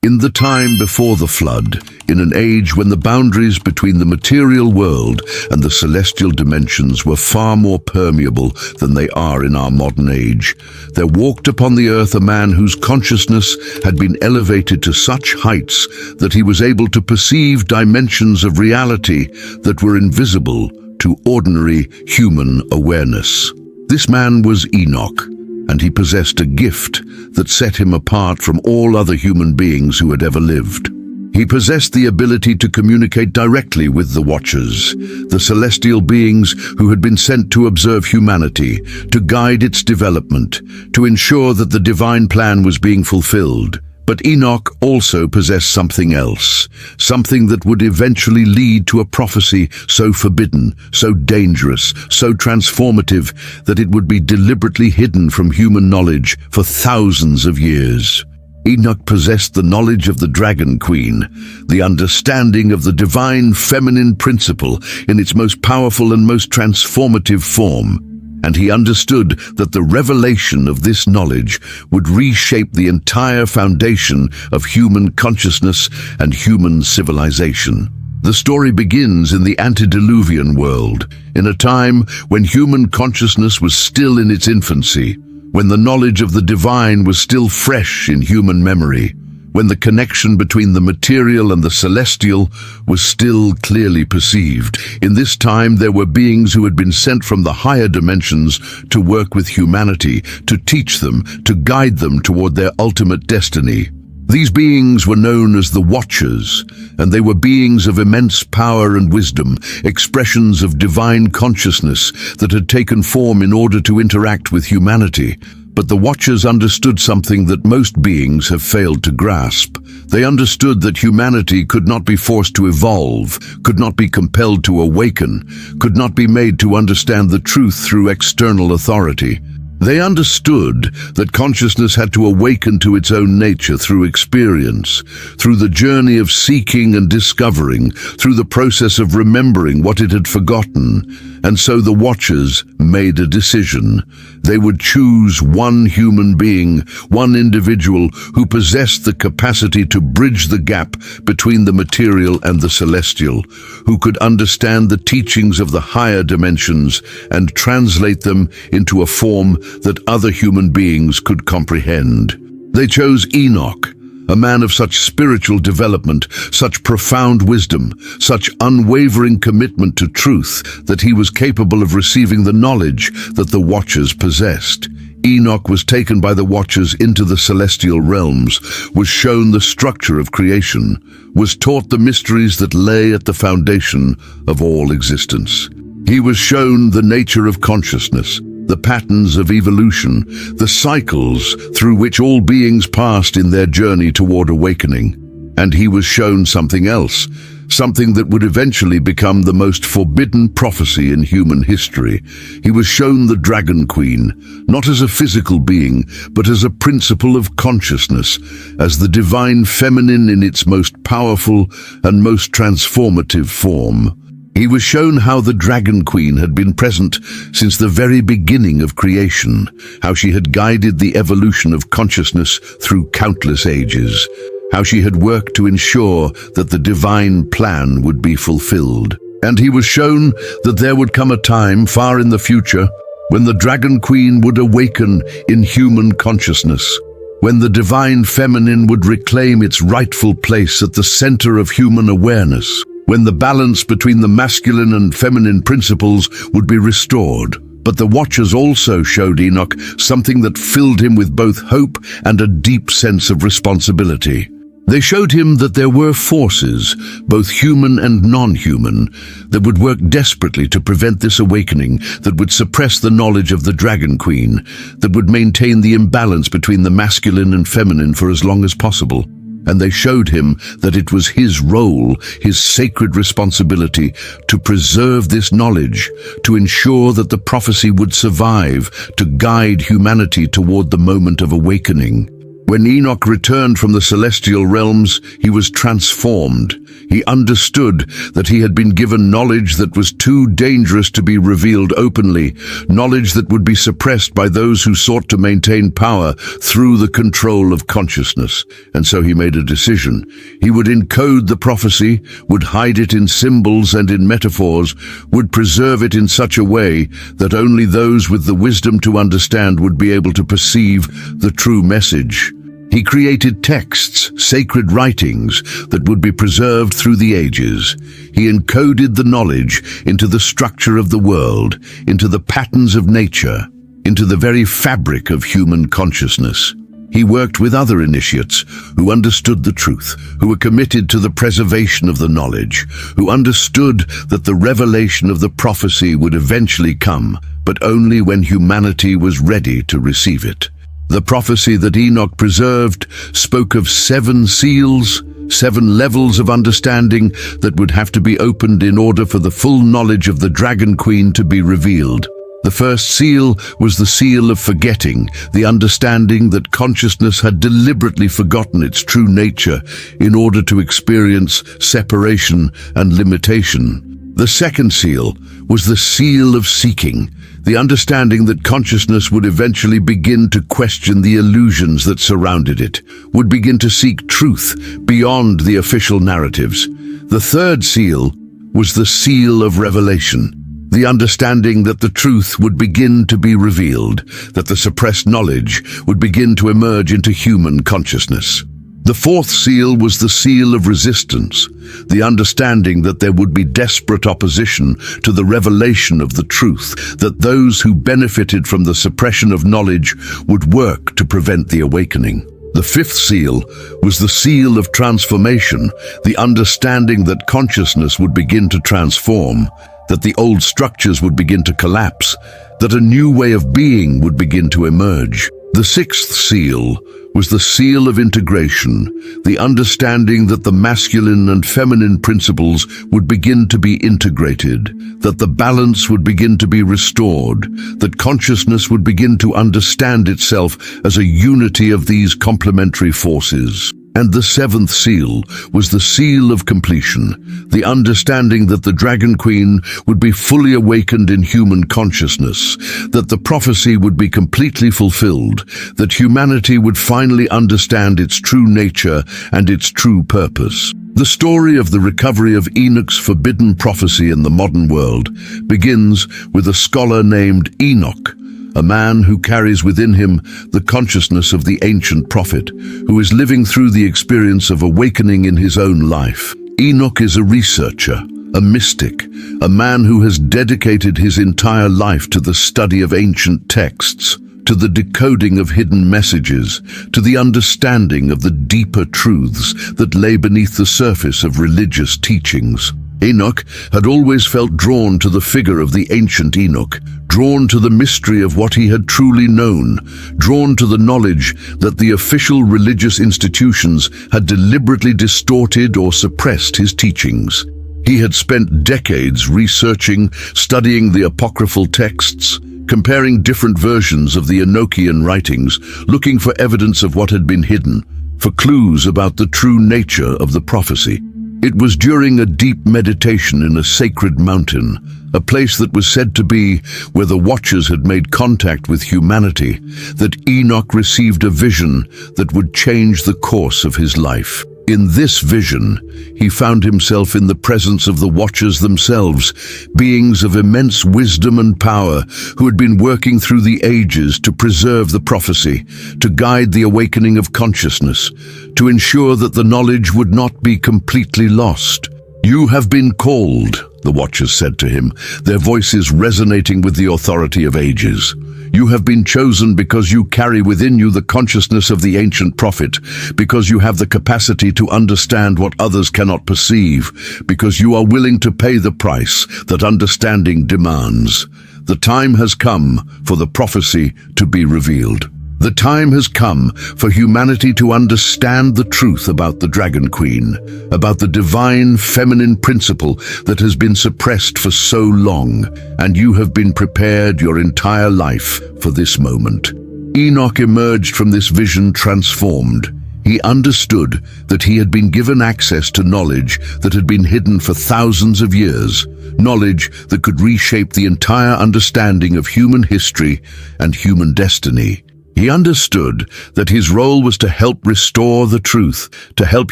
In the time before the flood, in an age when the boundaries between the material world and the celestial dimensions were far more permeable than they are in our modern age, there walked upon the earth a man whose consciousness had been elevated to such heights that he was able to perceive dimensions of reality that were invisible to ordinary human awareness. This man was Enoch, and he possessed a gift that set him apart from all other human beings who had ever lived. He possessed the ability to communicate directly with the Watchers, the celestial beings who had been sent to observe humanity, to guide its development, to ensure that the divine plan was being fulfilled. But Enoch also possessed something else, something that would eventually lead to a prophecy so forbidden, so dangerous, so transformative that it would be deliberately hidden from human knowledge for thousands of years. Enoch possessed the knowledge of the Dragon Queen, the understanding of the divine feminine principle in its most powerful and most transformative form. And he understood that the revelation of this knowledge would reshape the entire foundation of human consciousness and human civilization. The story begins in the antediluvian world, in a time when human consciousness was still in its infancy, when the knowledge of the divine was still fresh in human memory, when the connection between the material and the celestial was still clearly perceived. In this time, there were beings who had been sent from the higher dimensions to work with humanity, to teach them, to guide them toward their ultimate destiny. These beings were known as the Watchers, and they were beings of immense power and wisdom, expressions of divine consciousness that had taken form in order to interact with humanity. But the Watchers understood something that most beings have failed to grasp. They understood that humanity could not be forced to evolve, could not be compelled to awaken, could not be made to understand the truth through external authority. They understood that consciousness had to awaken to its own nature through experience, through the journey of seeking and discovering, through the process of remembering what it had forgotten. And so the Watchers made a decision. They would choose one human being, one individual who possessed the capacity to bridge the gap between the material and the celestial, who could understand the teachings of the higher dimensions and translate them into a form that other human beings could comprehend. They chose Enoch, a man of such spiritual development, such profound wisdom, such unwavering commitment to truth that he was capable of receiving the knowledge that the Watchers possessed. Enoch was taken by the Watchers into the celestial realms, was shown the structure of creation, was taught the mysteries that lay at the foundation of all existence. He was shown the nature of consciousness, the patterns of evolution, the cycles through which all beings passed in their journey toward awakening. And he was shown something else, something that would eventually become the most forbidden prophecy in human history. He was shown the Dragon Queen, not as a physical being, but as a principle of consciousness, as the divine feminine in its most powerful and most transformative form. He was shown how the Dragon Queen had been present since the very beginning of creation, how she had guided the evolution of consciousness through countless ages, how she had worked to ensure that the divine plan would be fulfilled. And he was shown that there would come a time far in the future when the Dragon Queen would awaken in human consciousness, when the divine feminine would reclaim its rightful place at the center of human awareness, when the balance between the masculine and feminine principles would be restored. But the Watchers also showed Enoch something that filled him with both hope and a deep sense of responsibility. They showed him that there were forces, both human and non-human, that would work desperately to prevent this awakening, that would suppress the knowledge of the Dragon Queen, that would maintain the imbalance between the masculine and feminine for as long as possible. And they showed him that it was his role, his sacred responsibility, to preserve this knowledge, to ensure that the prophecy would survive, to guide humanity toward the moment of awakening. When Enoch returned from the celestial realms, he was transformed. He understood that he had been given knowledge that was too dangerous to be revealed openly, knowledge that would be suppressed by those who sought to maintain power through the control of consciousness. And so he made a decision. He would encode the prophecy, would hide it in symbols and in metaphors, would preserve it in such a way that only those with the wisdom to understand would be able to perceive the true message. He created texts, sacred writings, that would be preserved through the ages. He encoded the knowledge into the structure of the world, into the patterns of nature, into the very fabric of human consciousness. He worked with other initiates who understood the truth, who were committed to the preservation of the knowledge, who understood that the revelation of the prophecy would eventually come, but only when humanity was ready to receive it. The prophecy that Enoch preserved spoke of 7 seals, 7 levels of understanding that would have to be opened in order for the full knowledge of the Dragon Queen to be revealed. The first seal was the seal of forgetting, the understanding that consciousness had deliberately forgotten its true nature in order to experience separation and limitation. The second seal was the seal of seeking, the understanding that consciousness would eventually begin to question the illusions that surrounded it, would begin to seek truth beyond the official narratives. The third seal was the seal of revelation, the understanding that the truth would begin to be revealed, that the suppressed knowledge would begin to emerge into human consciousness. The fourth seal was the seal of resistance, the understanding that there would be desperate opposition to the revelation of the truth, that those who benefited from the suppression of knowledge would work to prevent the awakening. The fifth seal was the seal of transformation, the understanding that consciousness would begin to transform, that the old structures would begin to collapse, that a new way of being would begin to emerge. The sixth seal was the seal of integration, the understanding that the masculine and feminine principles would begin to be integrated, that the balance would begin to be restored, that consciousness would begin to understand itself as a unity of these complementary forces. And the seventh seal was the seal of completion, the understanding that the Dragon Queen would be fully awakened in human consciousness, that the prophecy would be completely fulfilled, that humanity would finally understand its true nature and its true purpose. The story of the recovery of Enoch's forbidden prophecy in the modern world begins with a scholar named Enoch, a man who carries within him the consciousness of the ancient prophet, who is living through the experience of awakening in his own life. Enoch is a researcher, a mystic, a man who has dedicated his entire life to the study of ancient texts, to the decoding of hidden messages, to the understanding of the deeper truths that lay beneath the surface of religious teachings. Enoch had always felt drawn to the figure of the ancient Enoch, drawn to the mystery of what he had truly known, drawn to the knowledge that the official religious institutions had deliberately distorted or suppressed his teachings. He had spent decades researching, studying the apocryphal texts, comparing different versions of the Enochian writings, looking for evidence of what had been hidden, for clues about the true nature of the prophecy. It was during a deep meditation in a sacred mountain, a place that was said to be where the Watchers had made contact with humanity, that Enoch received a vision that would change the course of his life. In this vision, he found himself in the presence of the Watchers themselves, beings of immense wisdom and power who had been working through the ages to preserve the prophecy, to guide the awakening of consciousness, to ensure that the knowledge would not be completely lost. "You have been called," the Watchers said to him, their voices resonating with the authority of ages. "You have been chosen because you carry within you the consciousness of the ancient prophet, because you have the capacity to understand what others cannot perceive, because you are willing to pay the price that understanding demands. The time has come for the prophecy to be revealed. The time has come for humanity to understand the truth about the Dragon Queen, about the divine feminine principle that has been suppressed for so long, and you have been prepared your entire life for this moment." Enoch emerged from this vision transformed. He understood that he had been given access to knowledge that had been hidden for thousands of years, knowledge that could reshape the entire understanding of human history and human destiny. He understood that his role was to help restore the truth, to help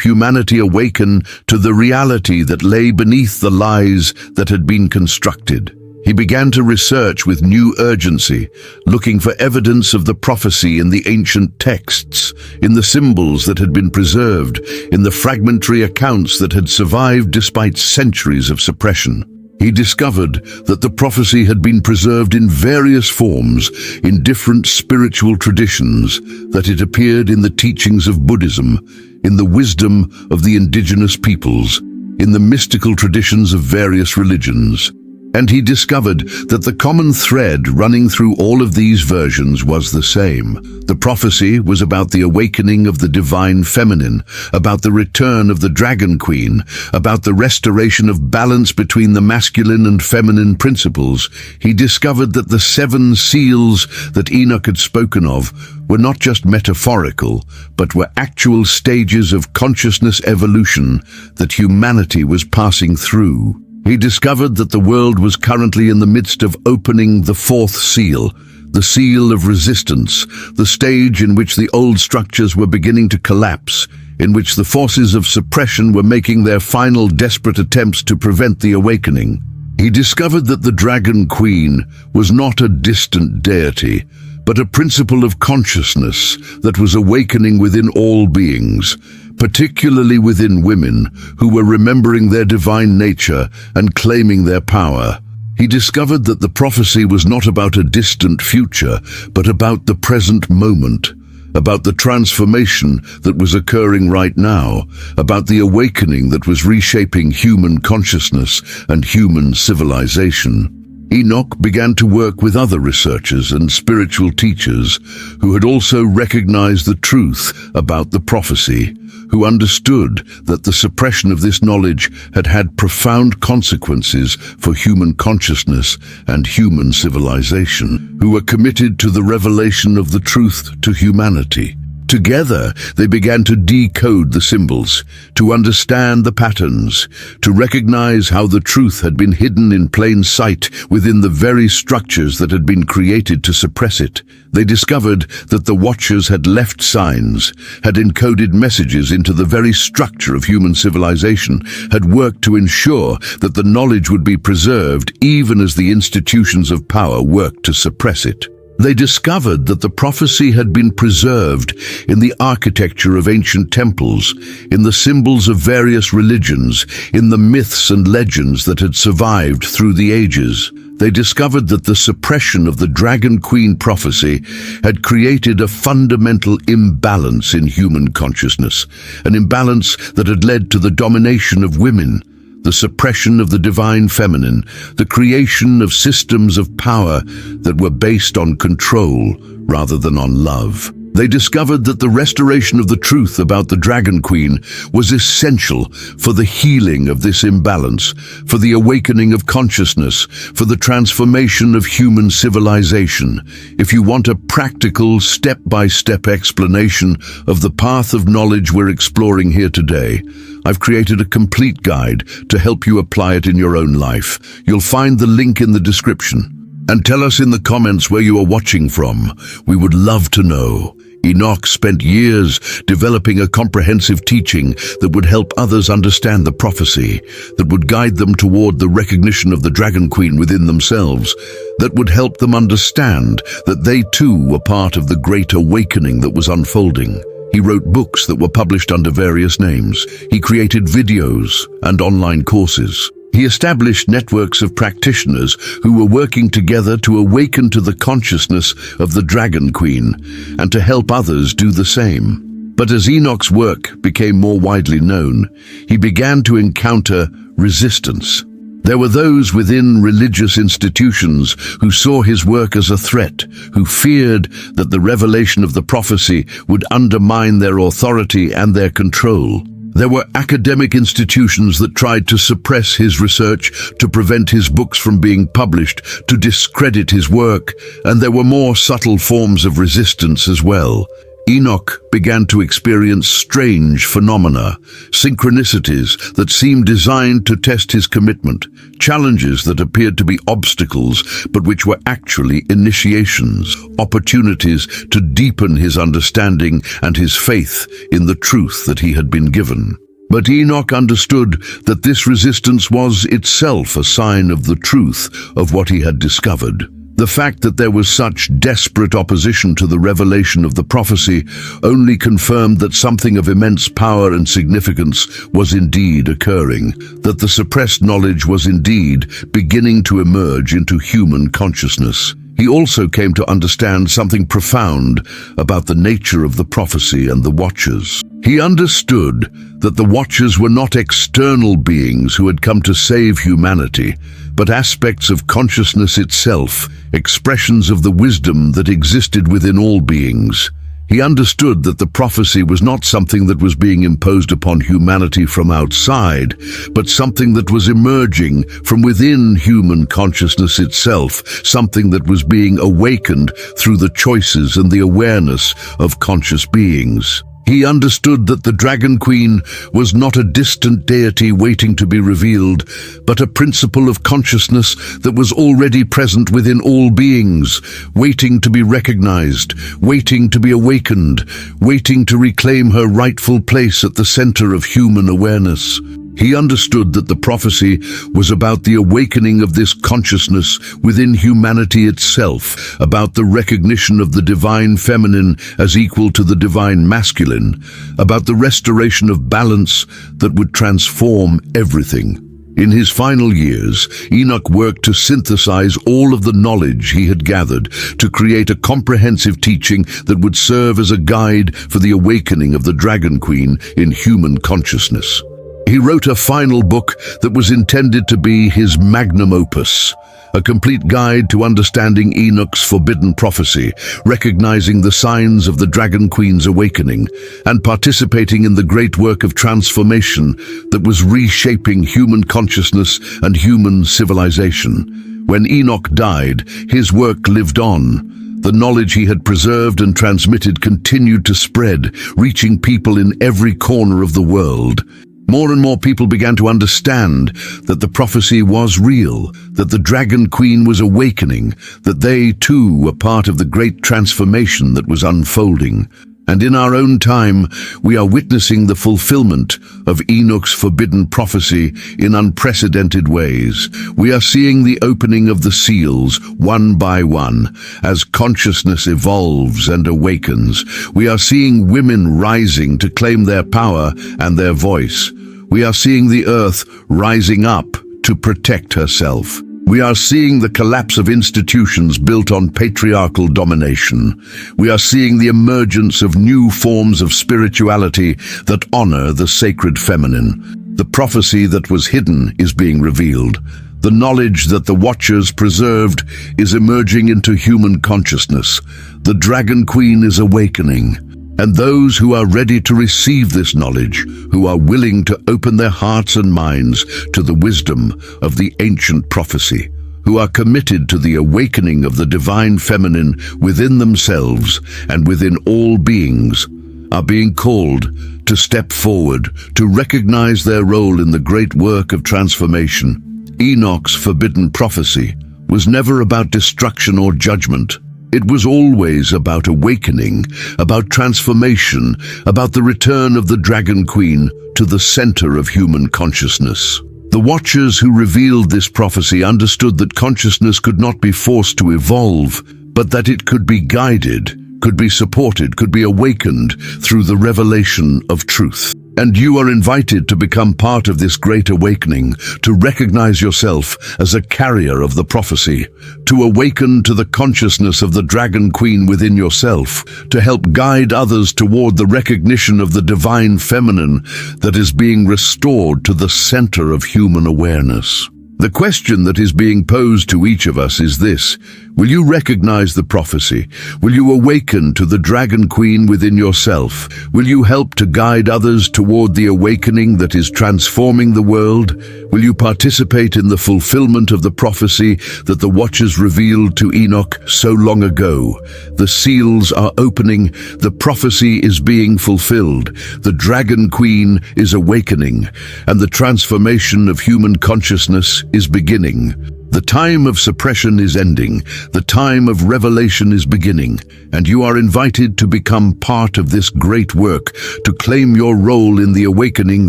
humanity awaken to the reality that lay beneath the lies that had been constructed. He began to research with new urgency, looking for evidence of the prophecy in the ancient texts, in the symbols that had been preserved, in the fragmentary accounts that had survived despite centuries of suppression. He discovered that the prophecy had been preserved in various forms, in different spiritual traditions, that it appeared in the teachings of Buddhism, in the wisdom of the indigenous peoples, in the mystical traditions of various religions. And he discovered that the common thread running through all of these versions was the same. The prophecy was about the awakening of the divine feminine, about the return of the dragon queen, about the restoration of balance between the masculine and feminine principles. He discovered that the 7 seals that Enoch had spoken of were not just metaphorical, but were actual stages of consciousness evolution that humanity was passing through. He discovered that the world was currently in the midst of opening the 4th seal, the seal of resistance, the stage in which the old structures were beginning to collapse, in which the forces of suppression were making their final desperate attempts to prevent the awakening. He discovered that the Dragon Queen was not a distant deity, but a principle of consciousness that was awakening within all beings, particularly within women who were remembering their divine nature and claiming their power. He discovered that the prophecy was not about a distant future, but about the present moment, about the transformation that was occurring right now, about the awakening that was reshaping human consciousness and human civilization. Enoch began to work with other researchers and spiritual teachers who had also recognized the truth about the prophecy, who understood that the suppression of this knowledge had had profound consequences for human consciousness and human civilization, who were committed to the revelation of the truth to humanity. Together, they began to decode the symbols, to understand the patterns, to recognize how the truth had been hidden in plain sight within the very structures that had been created to suppress it. They discovered that the Watchers had left signs, had encoded messages into the very structure of human civilization, had worked to ensure that the knowledge would be preserved even as the institutions of power worked to suppress it. They discovered that the prophecy had been preserved in the architecture of ancient temples, in the symbols of various religions, in the myths and legends that had survived through the ages. They discovered that the suppression of the Dragon Queen prophecy had created a fundamental imbalance in human consciousness, an imbalance that had led to the domination of women, the suppression of the divine feminine, the creation of systems of power that were based on control rather than on love. They discovered that the restoration of the truth about the Dragon Queen was essential for the healing of this imbalance, for the awakening of consciousness, for the transformation of human civilization. If you want a practical, step-by-step explanation of the path of knowledge we're exploring here today, I've created a complete guide to help you apply it in your own life. You'll find the link in the description. And tell us in the comments where you are watching from. We would love to know. Enoch spent years developing a comprehensive teaching that would help others understand the prophecy, that would guide them toward the recognition of the Dragon Queen within themselves, that would help them understand that they too were part of the great awakening that was unfolding. He wrote books that were published under various names. He created videos and online courses. He established networks of practitioners who were working together to awaken to the consciousness of the Dragon Queen and to help others do the same. But as Enoch's work became more widely known, he began to encounter resistance. There were those within religious institutions who saw his work as a threat, who feared that the revelation of the prophecy would undermine their authority and their control. There were academic institutions that tried to suppress his research, to prevent his books from being published, to discredit his work, and there were more subtle forms of resistance as well. Enoch began to experience strange phenomena, synchronicities that seemed designed to test his commitment, challenges that appeared to be obstacles but which were actually initiations, opportunities to deepen his understanding and his faith in the truth that he had been given. But Enoch understood that this resistance was itself a sign of the truth of what he had discovered. The fact that there was such desperate opposition to the revelation of the prophecy only confirmed that something of immense power and significance was indeed occurring, that the suppressed knowledge was indeed beginning to emerge into human consciousness. He also came to understand something profound about the nature of the prophecy and the Watchers. He understood that the Watchers were not external beings who had come to save humanity, but aspects of consciousness itself, expressions of the wisdom that existed within all beings. He understood that the prophecy was not something that was being imposed upon humanity from outside, but something that was emerging from within human consciousness itself, something that was being awakened through the choices and the awareness of conscious beings. He understood that the Dragon Queen was not a distant deity waiting to be revealed, but a principle of consciousness that was already present within all beings, waiting to be recognized, waiting to be awakened, waiting to reclaim her rightful place at the center of human awareness. He understood that the prophecy was about the awakening of this consciousness within humanity itself, about the recognition of the divine feminine as equal to the divine masculine, about the restoration of balance that would transform everything. In his final years, Enoch worked to synthesize all of the knowledge he had gathered, to create a comprehensive teaching that would serve as a guide for the awakening of the Dragon Queen in human consciousness. He wrote a final book that was intended to be his magnum opus, a complete guide to understanding Enoch's forbidden prophecy, recognizing the signs of the Dragon Queen's awakening, and participating in the great work of transformation that was reshaping human consciousness and human civilization. When Enoch died, his work lived on. The knowledge he had preserved and transmitted continued to spread, reaching people in every corner of the world. More and more people began to understand that the prophecy was real, that the Dragon Queen was awakening, that they too were part of the great transformation that was unfolding. And in our own time, we are witnessing the fulfillment of Enoch's forbidden prophecy in unprecedented ways. We are seeing the opening of the seals, one by one, as consciousness evolves and awakens. We are seeing women rising to claim their power and their voice. We are seeing the earth rising up to protect herself. We are seeing the collapse of institutions built on patriarchal domination. We are seeing the emergence of new forms of spirituality that honor the sacred feminine. The prophecy that was hidden is being revealed. The knowledge that the Watchers preserved is emerging into human consciousness. The Dragon Queen is awakening. And those who are ready to receive this knowledge, who are willing to open their hearts and minds to the wisdom of the ancient prophecy, who are committed to the awakening of the divine feminine within themselves and within all beings, are being called to step forward, to recognize their role in the great work of transformation. Enoch's forbidden prophecy was never about destruction or judgment. It was always about awakening, about transformation, about the return of the Dragon Queen to the center of human consciousness. The Watchers who revealed this prophecy understood that consciousness could not be forced to evolve, but that it could be guided, could be supported, could be awakened through the revelation of truth. And you are invited to become part of this great awakening, to recognize yourself as a carrier of the prophecy, to awaken to the consciousness of the Dragon Queen within yourself, to help guide others toward the recognition of the divine feminine that is being restored to the center of human awareness. The question that is being posed to each of us is this: will you recognize the prophecy? Will you awaken to the Dragon Queen within yourself? Will you help to guide others toward the awakening that is transforming the world? Will you participate in the fulfillment of the prophecy that the Watchers revealed to Enoch so long ago? The seals are opening, the prophecy is being fulfilled, the Dragon Queen is awakening, and the transformation of human consciousness is beginning. The time of suppression is ending, the time of revelation is beginning, and you are invited to become part of this great work, to claim your role in the awakening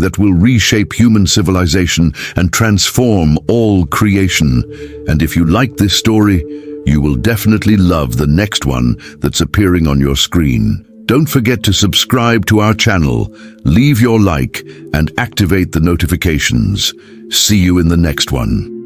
that will reshape human civilization and transform all creation. And if you like this story, you will definitely love the next one that's appearing on your screen. Don't forget to subscribe to our channel, leave your like, and activate the notifications. See you in the next one.